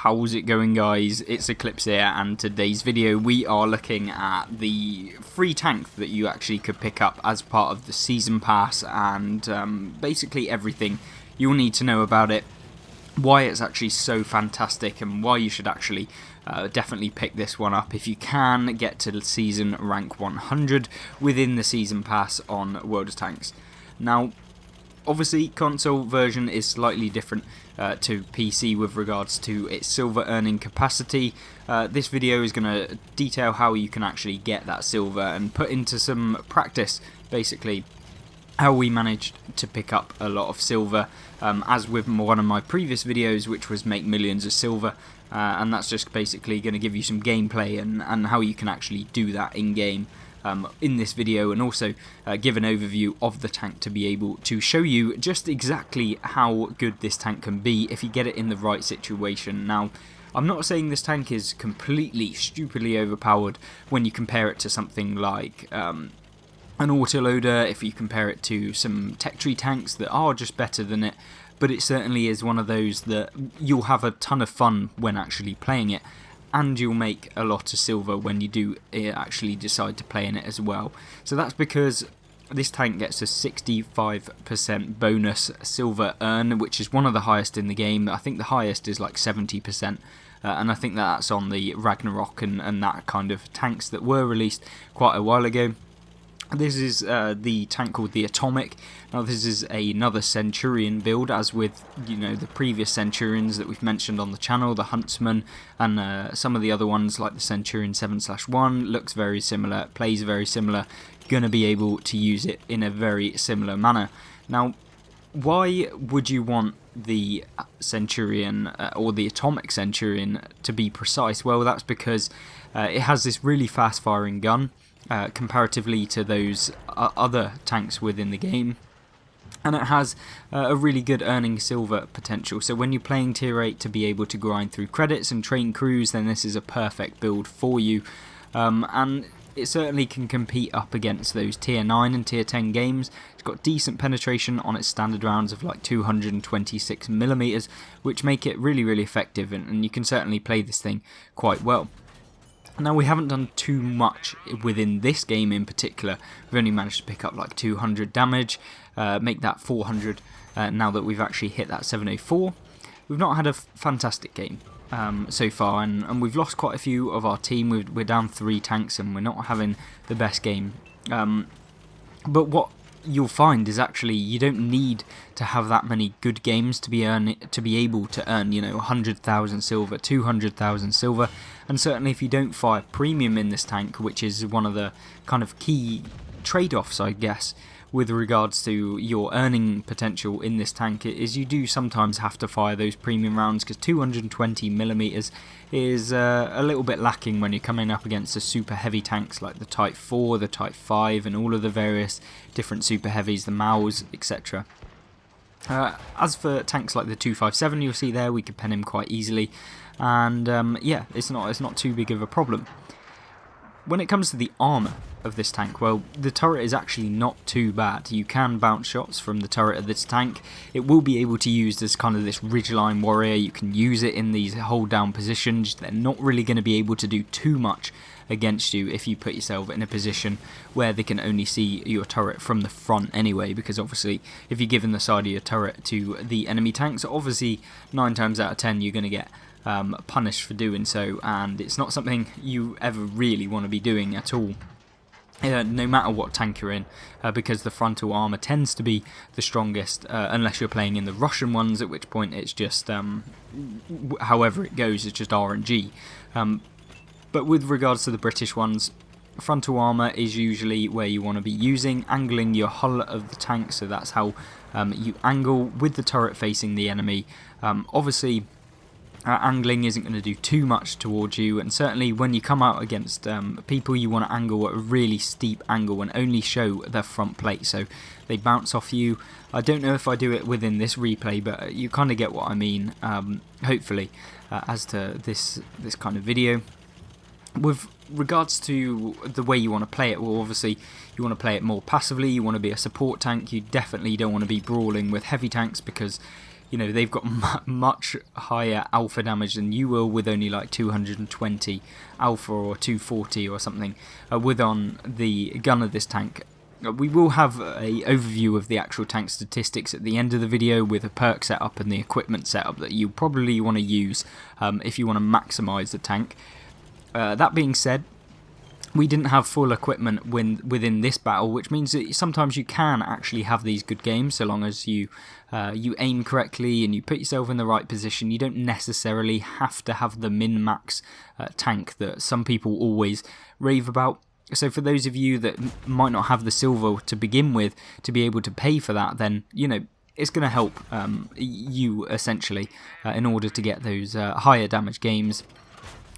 How's it going, guys? It's Eclipse here, and today's video we are looking at the free tank that you actually could pick up as part of the season pass, and basically everything you'll need to know about it, why it's actually so fantastic, and why you should actually definitely pick this one up if you can get to the season rank 100 within the season pass on World of Tanks. Now, obviously, console version is slightly different to PC with regards to its silver earning capacity. This video is going to detail how you can actually get that silver and put into some practice, basically, how we managed to pick up a lot of silver, as with one of my previous videos, which was make millions of silver, and that's just basically going to give you some gameplay and how you can actually do that in-game. In this video, and also give an overview of the tank to be able to show you just exactly how good this tank can be if you get it in the right situation. Now, I'm not saying this tank is completely stupidly overpowered when you compare it to something like an autoloader, if you compare it to some tech tree tanks that are just better than it, but it certainly is one of those that you'll have a ton of fun when actually playing it, and you'll make a lot of silver when you do actually decide to play in it as well. So that's because this tank gets a 65% bonus silver earn, which is one of the highest in the game. I think the highest is like 70%, and I think that's on the Ragnarok and that kind of tanks that were released quite a while ago. This is the tank called the Atomic. Now, this is another Centurion build, as with the previous Centurions that we've mentioned on the channel, the Huntsman, and some of the other ones like the Centurion 7/1. Looks very similar, plays very similar. Gonna be able to use it in a very similar manner. Now, why would you want the Centurion or the Atomic Centurion to be precise? Well, that's because it has this really fast-firing gun. Comparatively to those other tanks within the game, and it has a really good earning silver potential. So when you're playing tier 8 to be able to grind through credits and train crews, then this is a perfect build for you, and it certainly can compete up against those tier 9 and tier 10 games. It's got decent penetration on its standard rounds of like 226mm, which make it really effective, and you can certainly play this thing quite well. Now, we haven't done too much within this game in particular. We've only managed to pick up like 200 damage, make that 400 now that we've actually hit that 704. We've not had a fantastic game so far, and we've lost quite a few of our team. We're down 3 tanks and we're not having the best game. But what you'll find is actually you don't need to have that many good games to be able to earn 100,000 silver, 200,000 silver, and certainly if you don't fire premium in this tank, which is one of the kind of key trade-offs, I guess, with regards to your earning potential in this tank, is you do sometimes have to fire those premium rounds, because 220mm is a little bit lacking when you're coming up against the super heavy tanks like the Type 4, the Type 5, and all of the various different super heavies, the Maus, etc. As for tanks like the 257, you'll see there we could pen him quite easily, and yeah, it's not too big of a problem. When it comes to the armour of this tank, well, the turret is actually not too bad. You can bounce shots from the turret of this tank. It will be able to use as kind of this ridgeline warrior. You can use it in these hold down positions. They're not really going to be able to do too much against you if you put yourself in a position where they can only see your turret from the front anyway, because obviously if you're giving the side of your turret to the enemy tanks, obviously 9 times out of 10 you're going to get punished for doing so, and it's not something you ever really want to be doing at all, no matter what tank you're in, because the frontal armour tends to be the strongest, unless you're playing in the Russian ones, at which point it's just however it goes, it's just RNG. But with regards to the British ones, frontal armour is usually where you want to be using, angling your hull of the tank, so that's how you angle with the turret facing the enemy. Obviously angling isn't going to do too much towards you, and certainly when you come out against people, you want to angle at a really steep angle and only show their front plate so they bounce off you. I don't know if I do it within this replay, but you kind of get what I mean, hopefully, as to this kind of video. With regards to the way you want to play it, well, obviously you want to play it more passively. You want to be a support tank. You definitely don't want to be brawling with heavy tanks, because you know, they've got much higher alpha damage than you will, with only like 220 alpha or 240 or something with on the gun of this tank. We will have a overview of the actual tank statistics at the end of the video, with a perk setup and the equipment setup that you probably want to use if you want to maximise the tank. That being said, we didn't have full equipment within this battle, which means that sometimes you can actually have these good games so long as you aim correctly and you put yourself in the right position. You don't necessarily have to have the min-max tank that some people always rave about. So for those of you that might not have the silver to begin with to be able to pay for that, then, you know, it's going to help you essentially in order to get those higher damage games.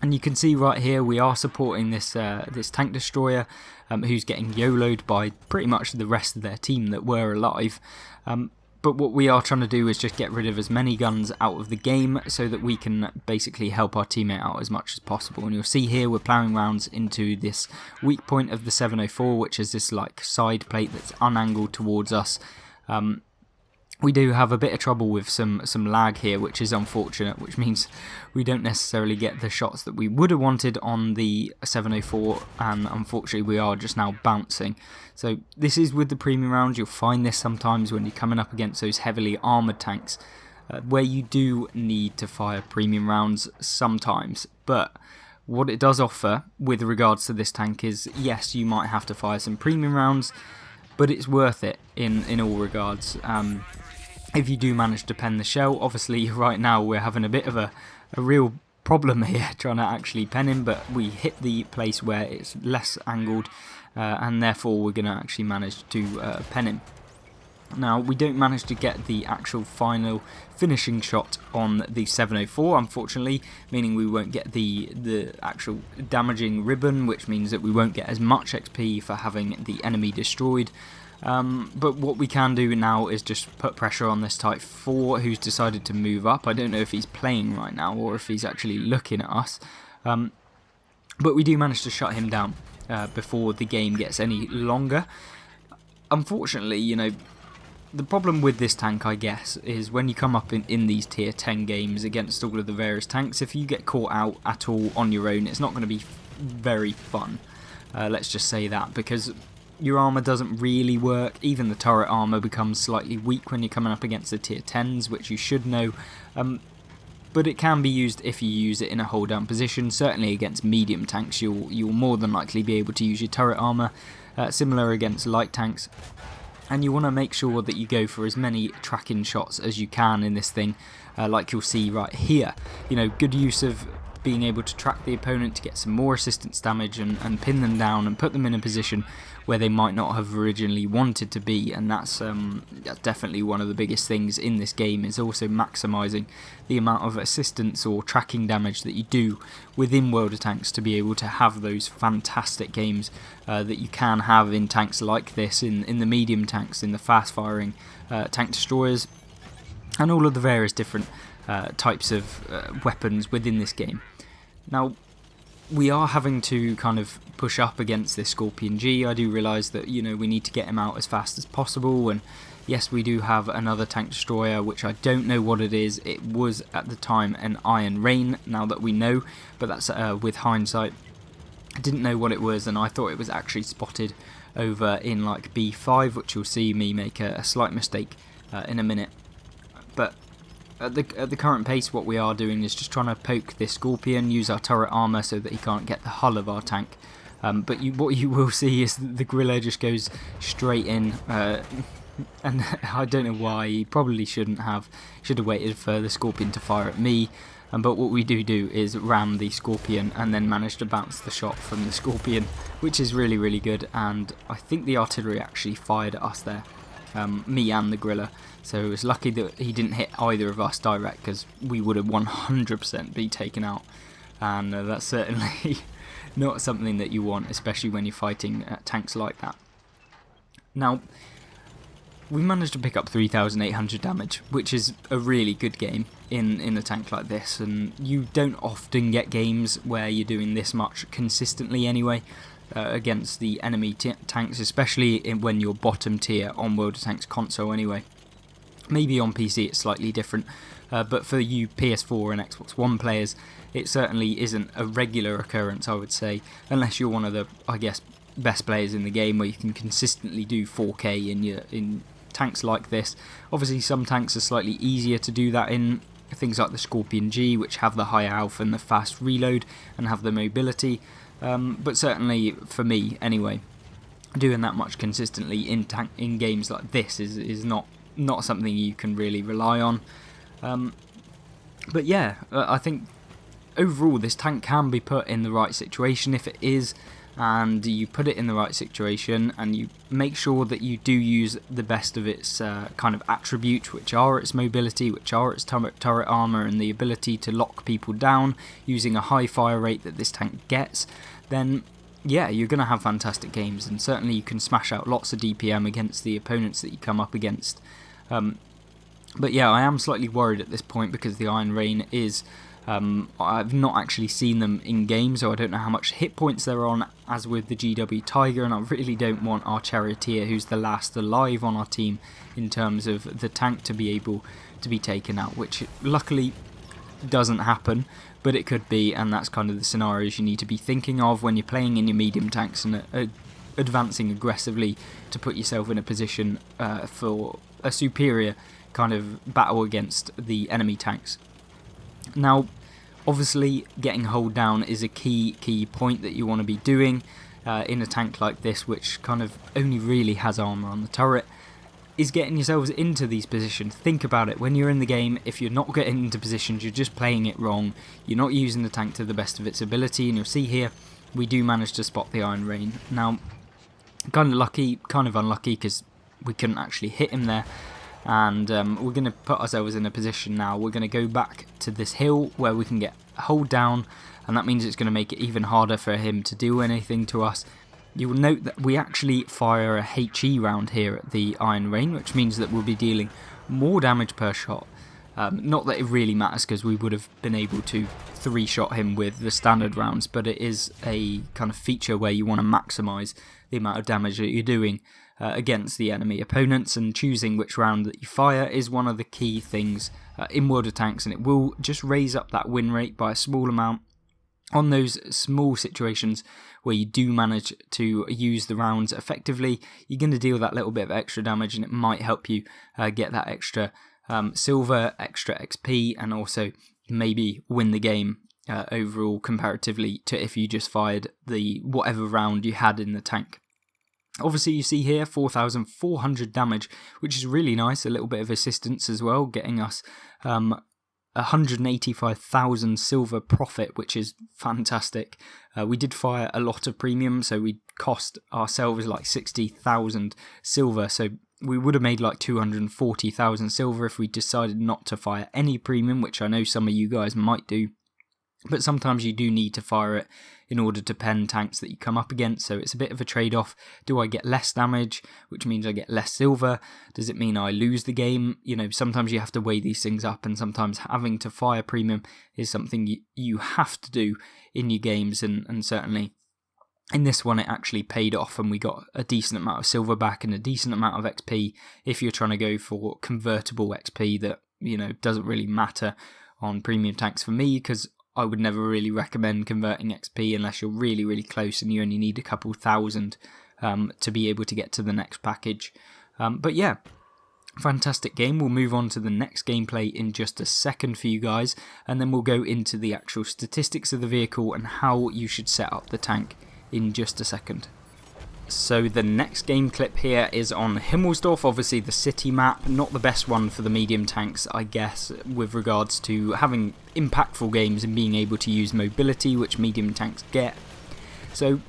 And you can see right here we are supporting this this tank destroyer who's getting YOLO'd by pretty much the rest of their team that were alive. But what we are trying to do is just get rid of as many guns out of the game so that we can basically help our teammate out as much as possible. And you'll see here we're ploughing rounds into this weak point of the 704, which is this like side plate that's unangled towards us. We do have a bit of trouble with some lag here, which is unfortunate, which means we don't necessarily get the shots that we would have wanted on the 704, and unfortunately we are just now bouncing. So this is with the premium rounds. You'll find this sometimes when you're coming up against those heavily armoured tanks, where you do need to fire premium rounds sometimes. But what it does offer with regards to this tank is, yes, you might have to fire some premium rounds, but it's worth it in all regards. If you do manage to pen the shell. Obviously right now we're having a bit of a real problem here trying to actually pen him, but we hit the place where it's less angled and therefore we're going to actually manage to pen him. Now we don't manage to get the actual final finishing shot on the 704, unfortunately, meaning we won't get the actual damaging ribbon, which means that we won't get as much XP for having the enemy destroyed. But what we can do now is just put pressure on this Type 4 who's decided to move up. I don't know if he's playing right now or if he's actually looking at us, but we do manage to shut him down before the game gets any longer. Unfortunately, you know, the problem with this tank, I guess, is when you come up in these tier 10 games against all of the various tanks, if you get caught out at all on your own, it's not going to be very fun. Let's just say that, because your armour doesn't really work. Even the turret armour becomes slightly weak when you're coming up against the tier 10s, which you should know. But it can be used if you use it in a hold down position. Certainly against medium tanks you'll more than likely be able to use your turret armour. Similar against light tanks. And you want to make sure that you go for as many tracking shots as you can in this thing, like you'll see right here. You know, good use of being able to track the opponent to get some more assistance damage and pin them down and put them in a position where they might not have originally wanted to be. And that's definitely one of the biggest things in this game, is also maximising the amount of assistance or tracking damage that you do within World of Tanks to be able to have those fantastic games that you can have in tanks like this, in the medium tanks, in the fast firing tank destroyers, and all of the various different types of weapons within this game. Now, we are having to kind of push up against this Scorpion G. I do realise that, you know, we need to get him out as fast as possible, and yes, we do have another tank destroyer, which I don't know what it is. It was at the time an Iron Rain, now that we know, but that's with hindsight. I didn't know what it was, and I thought it was actually spotted over in like B5, which you'll see me make a slight mistake in a minute. But at the current pace, what we are doing is just trying to poke this Scorpion, use our turret armour so that he can't get the hull of our tank. But what you will see is the Gorilla just goes straight in, and I don't know why. He probably should have waited for the Scorpion to fire at me. But what we do is ram the Scorpion and then manage to bounce the shot from the Scorpion, which is really, really good. And I think the artillery actually fired at us there, me and the Gorilla. So it was lucky that he didn't hit either of us direct, because we would have 100% be taken out. And that's certainly not something that you want, especially when you're fighting tanks like that. Now, we managed to pick up 3,800 damage, which is a really good game in a tank like this. And you don't often get games where you're doing this much consistently anyway. Against the enemy tanks, especially when you're bottom tier on World of Tanks console anyway. Maybe on PC it's slightly different, but for you PS4 and Xbox One players, it certainly isn't a regular occurrence, I would say, unless you're one of the, I guess, best players in the game where you can consistently do 4K in tanks like this. Obviously some tanks are slightly easier to do that in, things like the Scorpion G, which have the higher alpha and the fast reload and have the mobility, but certainly for me anyway, doing that much consistently in games like this is not something you can really rely on. But yeah, I think overall this tank can be put in the right situation if it is, and you put it in the right situation and you make sure that you do use the best of its kind of attributes, which are its mobility, which are its turret armor and the ability to lock people down using a high fire rate that this tank gets, then yeah, you're going to have fantastic games, and certainly you can smash out lots of DPM against the opponents that you come up against. But yeah, I am slightly worried at this point because the Iron Rain is, I've not actually seen them in game, so I don't know how much hit points they're on as with the GW Tiger, and I really don't want our Charioteer, who's the last alive on our team in terms of the tank, to be able to be taken out, which luckily doesn't happen, but it could be, and that's kind of the scenarios you need to be thinking of when you're playing in your medium tanks and advancing aggressively to put yourself in a position for a superior kind of battle against the enemy tanks. Now, obviously, getting hold down is a key point that you want to be doing in a tank like this, which kind of only really has armor on the turret, is getting yourselves into these positions. Think about it, when you're in the game, if you're not getting into positions, you're just playing it wrong, you're not using the tank to the best of its ability, and you'll see here, we do manage to spot the Iron Rain. Now, kind of lucky, kind of unlucky, because we couldn't actually hit him there, and we're going to put ourselves in a position now. We're going to go back to this hill where we can get hold down, and that means it's going to make it even harder for him to do anything to us. You will note that we actually fire a HE round here at the Iron Rain, which means that we'll be dealing more damage per shot. Not that it really matters, because we would have been able to 3-shot him with the standard rounds, but it is a kind of feature where you want to maximise the amount of damage that you're doing against the enemy opponents, and choosing which round that you fire is one of the key things in World of Tanks, and it will just raise up that win rate by a small amount on those small situations where you do manage to use the rounds effectively. You're going to deal that little bit of extra damage, and it might help you get that extra silver, extra XP, and also maybe win the game overall comparatively to if you just fired the whatever round you had in the tank. Obviously you see here 4,400 damage, which is really nice, a little bit of assistance as well, getting us 185,000 silver profit, which is fantastic. We did fire a lot of premium, so we cost ourselves like 60,000 silver, so we would have made like 240,000 silver if we decided not to fire any premium, which I know some of you guys might do. But sometimes you do need to fire it in order to pen tanks that you come up against, so it's a bit of a trade-off. Do I get less damage, which means I get less silver? Does it mean I lose the game? You know, sometimes you have to weigh these things up, and sometimes having to fire premium is something you have to do in your games, and certainly in this one it actually paid off, and we got a decent amount of silver back and a decent amount of XP if you're trying to go for convertible XP that, you know, doesn't really matter on premium tanks for me, because I would never really recommend converting XP unless you're really, really close and you only need a couple thousand to be able to get to the next package. But yeah, fantastic game. We'll move on to the next gameplay in just a second for you guys, and then we'll go into the actual statistics of the vehicle and how you should set up the tank in just a second. So the next game clip here is on Himmelsdorf, obviously the city map, not the best one for the medium tanks, I guess, with regards to having impactful games and being able to use mobility, which medium tanks get. So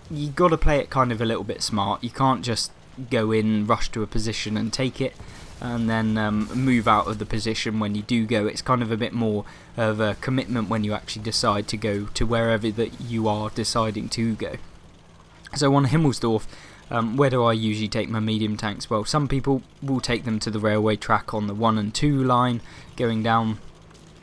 you got to play it kind of a little bit smart. You can't just go in, rush to a position and take it, and then move out of the position when you do go. It's kind of a bit more of a commitment when you actually decide to go to wherever that you are deciding to go. So on Himmelsdorf, where do I usually take my medium tanks? Well, some people will take them to the railway track on the 1 and 2 line, going down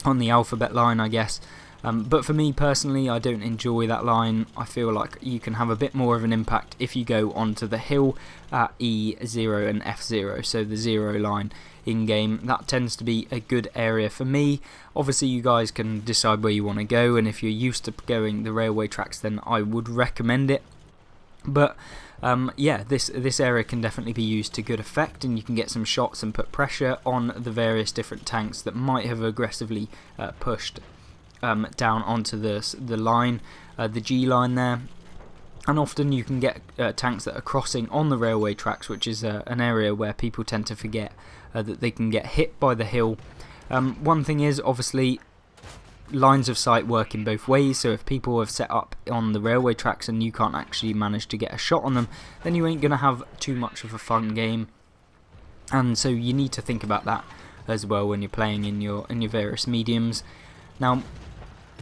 on the alphabet line, I guess. But for me personally, I don't enjoy that line. I feel like you can have a bit more of an impact if you go onto the hill at E0 and F0, so the 0 line in-game. That tends to be a good area for me. Obviously you guys can decide where you want to go, and if you're used to going the railway tracks, then I would recommend it. But yeah, this area can definitely be used to good effect, and you can get some shots and put pressure on the various different tanks that might have aggressively pushed down onto the line, the G line there. And often you can get tanks that are crossing on the railway tracks, which is an area where people tend to forget that they can get hit by the hill. One thing is, obviously, lines of sight work in both ways, so if people have set up on the railway tracks and you can't actually manage to get a shot on them, then you ain't going to have too much of a fun game. And so you need to think about that as well when you're playing in your various mediums. Now,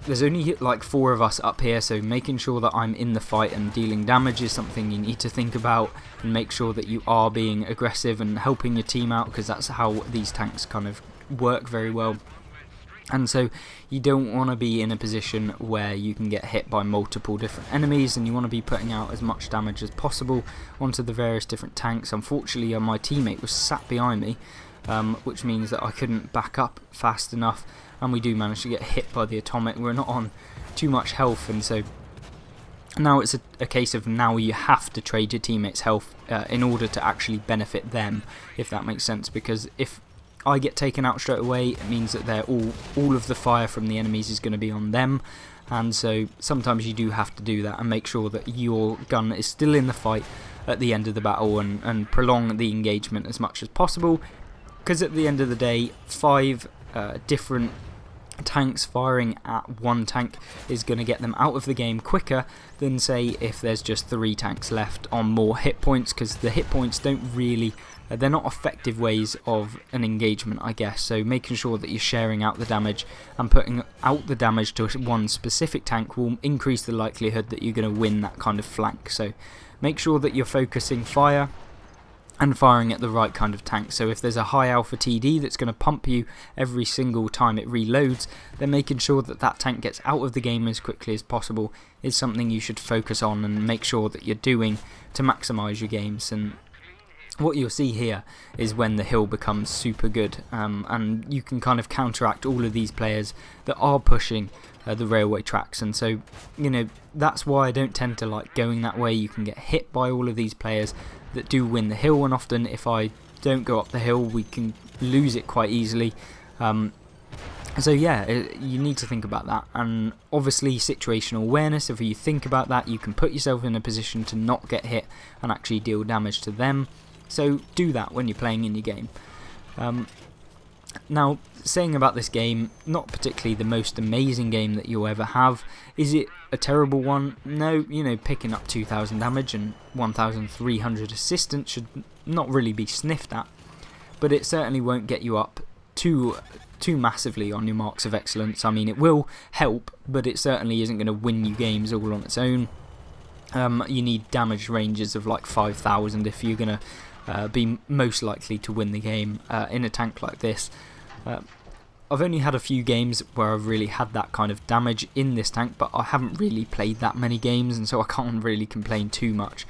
there's only like 4 of us up here, so making sure that I'm in the fight and dealing damage is something you need to think about, and make sure that you are being aggressive and helping your team out, because that's how these tanks kind of work very well. And so you don't want to be in a position where you can get hit by multiple different enemies, and you want to be putting out as much damage as possible onto the various different tanks. Unfortunately, my teammate was sat behind me, which means that I couldn't back up fast enough, and we do manage to get hit by the atomic. We're not on too much health, and so now it's a case of now you have to trade your teammates' health in order to actually benefit them, if that makes sense, because if I get taken out straight away, it means that they're all of the fire from the enemies is going to be on them, and so sometimes you do have to do that and make sure that your gun is still in the fight at the end of the battle, and prolong the engagement as much as possible, because at the end of the day, 5 different tanks firing at one tank is going to get them out of the game quicker than, say, if there's just 3 tanks left on more hit points, because the hit points don't really they're not effective ways of an engagement, I guess. So making sure that you're sharing out the damage and putting out the damage to one specific tank will increase the likelihood that you're going to win that kind of flank. So make sure that you're focusing fire and firing at the right kind of tank. So if there's a high alpha TD that's going to pump you every single time it reloads, then making sure that that tank gets out of the game as quickly as possible is something you should focus on and make sure that you're doing to maximise your games. And what you'll see here is when the hill becomes super good, and you can kind of counteract all of these players that are pushing the railway tracks. And so, you know, that's why I don't tend to like going that way. You can get hit by all of these players that do win the hill, and often if I don't go up the hill, we can lose it quite easily. So yeah, you need to think about that, and obviously situational awareness. If you think about that, you can put yourself in a position to not get hit and actually deal damage to them. So do that when you're playing in your game. Now, saying about this game, not particularly the most amazing game that you'll ever have. Is it a terrible one? No, you know, picking up 2,000 damage and 1,300 assistance should not really be sniffed at, but it certainly won't get you up too massively on your marks of excellence. I mean, it will help, but it certainly isn't going to win you games all on its own. You need damage ranges of like 5,000 if you're going to be most likely to win the game in a tank like this. I've only had a few games where I've really had that kind of damage in this tank, but I haven't really played that many games, and so I can't really complain too much.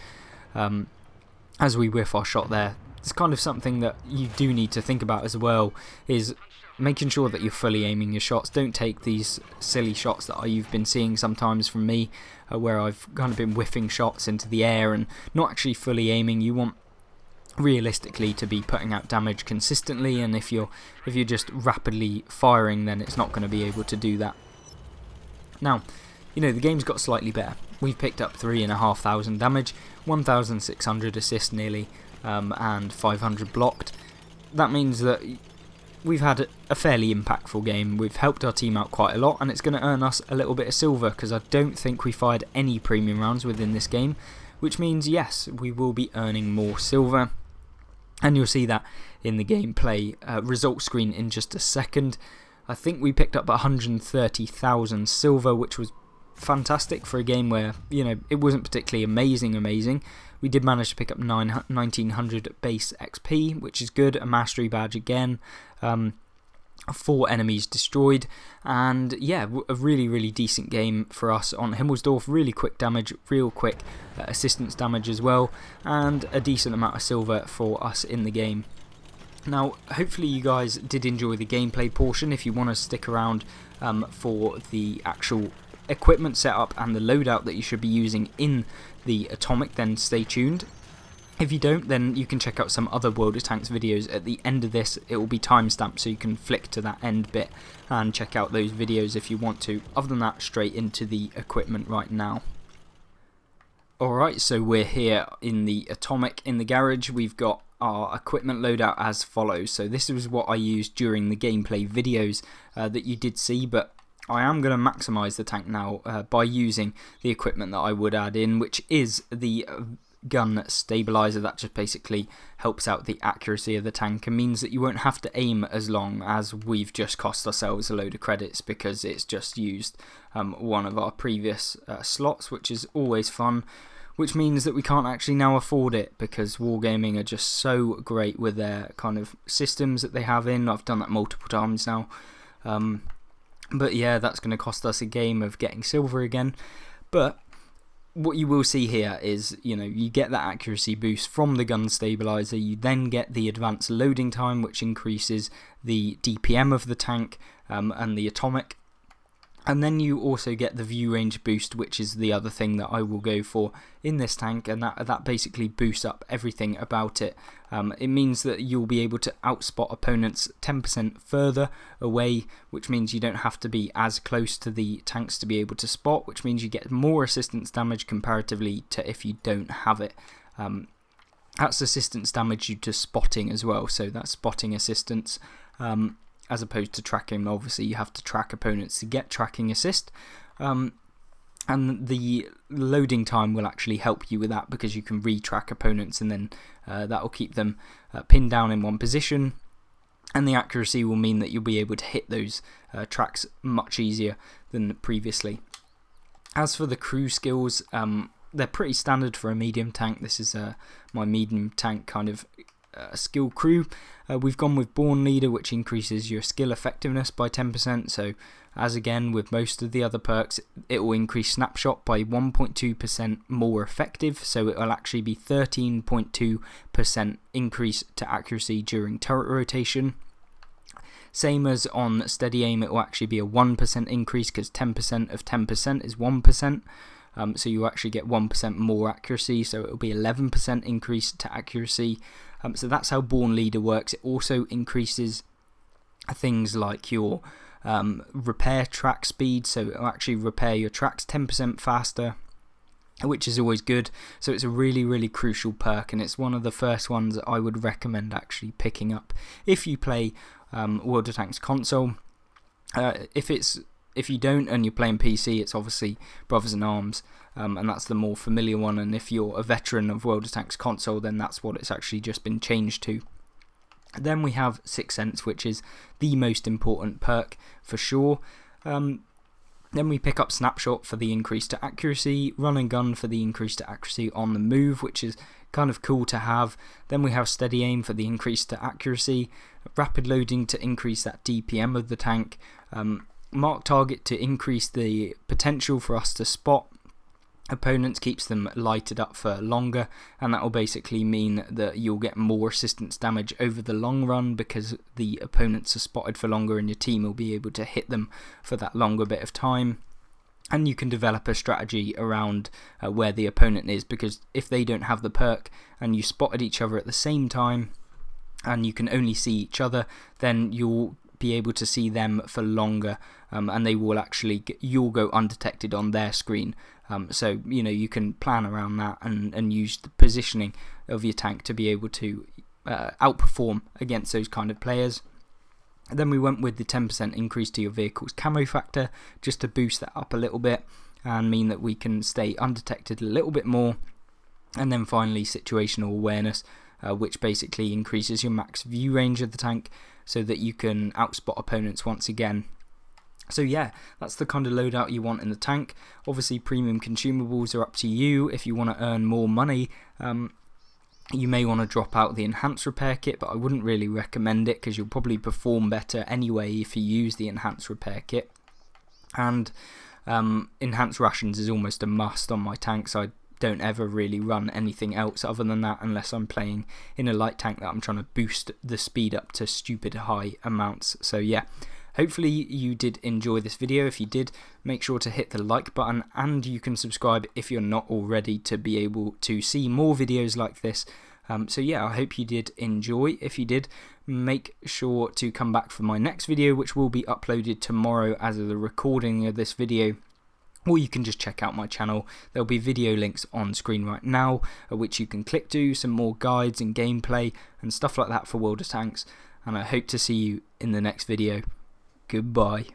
As we whiff our shot there, it's kind of something that you do need to think about as well, is making sure that you're fully aiming your shots. Don't take these silly shots that you've been seeing sometimes from me, where I've kind of been whiffing shots into the air and not actually fully aiming. You want realistically to be putting out damage consistently, and if you're just rapidly firing, then it's not going to be able to do that. Now, you know, the game's got slightly better. We've picked up 3,500 damage, 1,600 assists nearly, and 500 blocked. That means that we've had a fairly impactful game. We've helped our team out quite a lot, and it's going to earn us a little bit of silver, because I don't think we fired any premium rounds within this game, which means yes, we will be earning more silver. And you'll see that in the gameplay results screen in just a second. I think we picked up 130,000 silver, which was fantastic for a game where, you know, it wasn't particularly amazing. We did manage to pick up 1,900 base XP, which is good. A mastery badge again. 4 enemies destroyed, and yeah, a really decent game for us on Himmelsdorf. Really quick damage, real quick assistance damage as well, and a decent amount of silver for us in the game. Now, hopefully you guys did enjoy the gameplay portion. If you want to stick around for the actual equipment setup and the loadout that you should be using in the Atomic, then stay tuned. If you don't, then you can check out some other World of Tanks videos at the end of this. It will be timestamped, so you can flick to that end bit and check out those videos if you want to. Other than that, straight into the equipment right now. Alright, so we're here in the Atomic. In the garage, we've got our equipment loadout as follows. So this was what I used during the gameplay videos that you did see, but I am going to maximise the tank now by using the equipment that I would add in, which is the gun stabilizer. That just basically helps out the accuracy of the tank and means that you won't have to aim as long, as we've just cost ourselves a load of credits because it's just used one of our previous slots, which is always fun, which means that we can't actually now afford it because Wargaming are just so great with their kind of systems that they have in. I've done that multiple times now, but yeah, that's going to cost us a game of getting silver again. But what you will see here is, you get that accuracy boost from the gun stabilizer. You then get the advanced loading time, which increases the DPM of the tank and the Atomic. And then you also get the view range boost, which is the other thing that I will go for in this tank, and that basically boosts up everything about it. It means that you'll be able to outspot opponents 10% further away, which means you don't have to be as close to the tanks to be able to spot, which means you get more assistance damage comparatively to if you don't have it. That's assistance damage due to spotting as well, so that's spotting assistance. As opposed to tracking. Obviously you have to track opponents to get tracking assist, and the loading time will actually help you with that because you can retrack opponents, and then that will keep them pinned down in one position, and the accuracy will mean that you'll be able to hit those tracks much easier than previously. As for the crew skills, they're pretty standard for a medium tank. This is my medium tank kind of skill crew. We've gone with Born Leader, which increases your skill effectiveness by 10%, so as again with most of the other perks, it will increase Snapshot by 1.2% more effective, so it will actually be 13.2% increase to accuracy during turret rotation. Same as on Steady Aim, it will actually be a 1% increase because 10% of 10% is 1%. So you actually get 1% more accuracy, so it will be 11% increase to accuracy. So that's how Born Leader works. It also increases things like your repair track speed, so it will actually repair your tracks 10% faster, which is always good. So it's a really crucial perk, and it's one of the first ones that I would recommend actually picking up if you play World of Tanks console. If you don't and you're playing PC, it's obviously Brothers in Arms, and that's the more familiar one, and if you're a veteran of World of Tanks console, then that's what it's actually just been changed to. Then we have Sixth Sense, which is the most important perk for sure. Then we pick up Snapshot for the increase to accuracy, Run and Gun for the increase to accuracy on the move, which is kind of cool to have. Then we have Steady Aim for the increase to accuracy, Rapid Loading to increase that DPM of the tank, Mark Target to increase the potential for us to spot opponents, keeps them lighted up for longer, and that will basically mean that you'll get more assistance damage over the long run because the opponents are spotted for longer and your team will be able to hit them for that longer bit of time. And you can develop a strategy around where the opponent is, because if they don't have the perk and you spotted each other at the same time and you can only see each other, then you'll be able to see them for longer, and they will actually you'll go undetected on their screen. So you can plan around that and use the positioning of your tank to be able to outperform against those kind of players. Then we went with the 10% increase to your vehicle's camo factor, just to boost that up a little bit and mean that we can stay undetected a little bit more. And then finally situational awareness, which basically increases your max view range of the tank so that you can outspot opponents once again. So yeah, that's the kind of loadout you want in the tank. Obviously premium consumables are up to you if you want to earn more money. you may want to drop out the enhanced repair kit, but I wouldn't really recommend it because you'll probably perform better anyway if you use the enhanced repair kit. And enhanced rations is almost a must on my tanks. I don't ever really run anything else other than that unless I'm playing in a light tank that I'm trying to boost the speed up to stupid high amounts. So yeah, hopefully you did enjoy this video. If you did, make sure to hit the like button, and you can subscribe if you're not already to be able to see more videos like this. So yeah, I hope you did enjoy. If you did, make sure to come back for my next video, which will be uploaded tomorrow as of the recording of this video. Or you can just check out my channel. There'll be video links on screen right now, which you can click to, some more guides and gameplay and stuff like that for World of Tanks. And I hope to see you in the next video. Goodbye.